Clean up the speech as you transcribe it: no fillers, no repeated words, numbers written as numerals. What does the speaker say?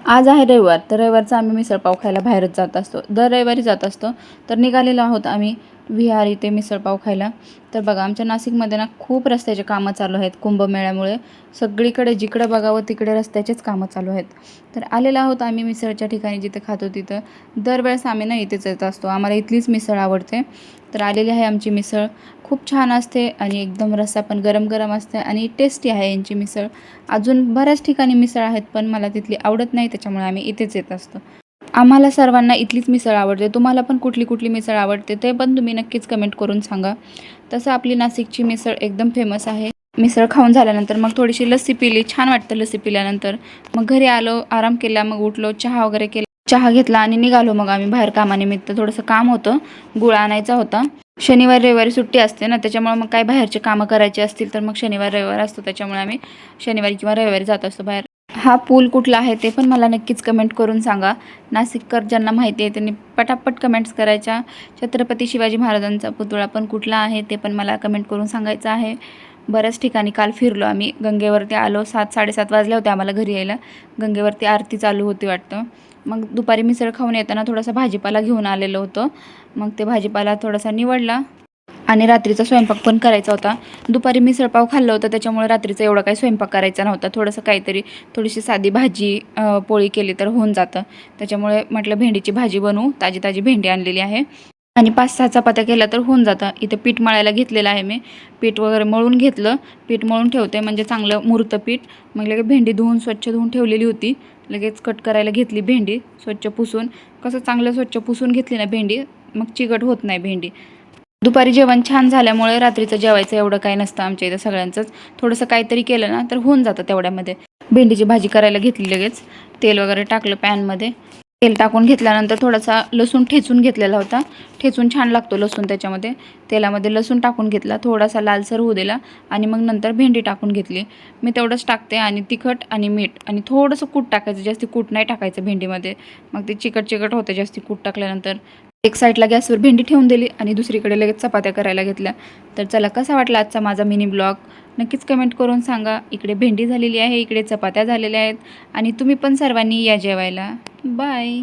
आज आहे रविवार, तर रविवारचा आम्ही मिसळपाव खायला बाहेरच जात असतो. दर रविवारी जात असतो. तर निघालेलो आहोत आम्ही विहार इथे मिसळपाव खायला. तर बघा आमच्या नाशिकमध्ये ना खूप रस्त्याचे कामं चालू आहेत कुंभमेळ्यामुळे. सगळीकडे जिकडे बघावं तिकडे रस्त्याचेच कामं चालू आहेत. तर आलेलो आहोत आम्ही मिसळच्या ठिकाणी जिथे खातो तिथं. दरवेळेस आम्ही ना इथेच येत असतो. आम्हाला इथलीच मिसळ आवडते. तर आलेली आहे आमची मिसळ. खूप छान असते आणि एकदम रस्सा पण गरम गरम असते आणि टेस्टी आहे यांची मिसळ. अजून बऱ्याच ठिकाणी मिसळ आहेत पण मला तिथली आवडत नाही, त्याच्यामुळे आम्ही इथेच येत असतो. आम्हाला सर्वांना इथलीच मिसळ आवडते. तुम्हाला पण कुठली कुठली मिसळ आवडते ते पण तुम्ही नक्कीच कमेंट करून सांगा. तसं आपली नाशिकची मिसळ एकदम फेमस आहे. मिसळ खाऊन झाल्यानंतर मग थोडीशी लस्सी पिली, छान वाटतं लस्सी पिल्यानंतर. मग घरी आलो, आराम केला, मग उठलो, चहा वगैरे केला, चहा घेतला आणि निघालो मग आम्ही बाहेर कामानिमित्त. थोडंसं काम होतं, गुळ आणायचा होता. शनिवार रविवारी सुट्टी असते ना, त्याच्यामुळे मग काय बाहेरचे कामं करायचे असतील तर मग शनिवार रविवार असतो, त्याच्यामुळे आम्ही शनिवारी किंवा रविवारी जात असतो बाहेर. हा पूल कुठला आहे ते पण मला नक्कीच कमेंट करून सांगा. नाशिककर ज्यांना माहिती आहे त्यांनी पटापट कमेंट्स करायच्या. छत्रपती शिवाजी महाराजांचा पुतळा पण कुठला आहे ते पण मला कमेंट करून सांगायचं आहे. बऱ्याच ठिकाणी काल फिरलो आम्ही. गंगेवरती आलो, 7-7:30 वाजले होते आम्हाला घरी यायला. गंगेवरती आरती चालू होती वाटतं. मग दुपारी मिसळ खाऊन येताना थोडासा भाजीपाला घेऊन आलेलो होतो. मग ते भाजीपाला थोडासा निवडला आणि रात्रीचा स्वयंपाक पण करायचा होता. दुपारी मिसळपाव खाल्लं होतं त्याच्यामुळे रात्रीचा एवढा काही स्वयंपाक करायचा नव्हता. थोडंसं काहीतरी थोडीशी साधी भाजी पोळी केली तर होऊन जातं. त्याच्यामुळे म्हटलं भेंडीची भाजी बनवू. ताजी ताजी भेंडी आणलेली आहे आणि 5-6 चपात्या केल्या तर होऊन जातं. इथे पीठ मळायला घेतलेलं आहे मी. पीठ वगैरे मळून घेतलं. पीठ मळून ठेवते म्हणजे चांगलं मुरतं पीठ. मग लगेच भेंडी स्वच्छ धुवून ठेवलेली होती. लगेच कट करायला घेतली भेंडी स्वच्छ पुसून. कसं चांगलं स्वच्छ पुसून घेतली ना भेंडी मग चिकट होत नाही भेंडी. दुपारी जेवण छान झाल्यामुळे रात्रीचं जेवायचं एवढं काही नसतं आमच्या इथं सगळ्यांचंच. थोडंसं काहीतरी केलं ना तर होऊन जातं तेवढ्यामध्ये. भेंडीची भाजी करायला घेतली, लगेच तेल वगैरे टाकलं पॅनमध्ये. तेल टाकून घेतल्यानंतर थोडासा लसूण ठेचून घेतलेला होता. ठेचून छान लागतो लसूण त्याच्यामध्ये. तेलामध्ये लसूण टाकून घेतला, थोडासा लालसर होऊ दिला आणि मग नंतर भेंडी टाकून घेतली. मी तेवढंच टाकते आणि तिखट आणि मीठ आणि थोडंसं कूट टाकायचं, जास्ती कूट नाही टाकायचं भेंडीमध्ये. मग ते चिकट चिकट होतं जास्ती कूट टाकल्यानंतर. एक साईडला गॅसवर भेंडी ठेवून दिली आणि दुसरीकडे लगेच चपात्या करायला घेतल्या. तर चला, कसा वाटला आजचा माझा मिनी ब्लॉग नक्कीच कमेंट करून सांगा. इकडे भेंडी झालेली आहे, इकडे चपात्या झालेल्या आहेत आणि तुम्ही पण सर्वांनी या जेवायला. बाय.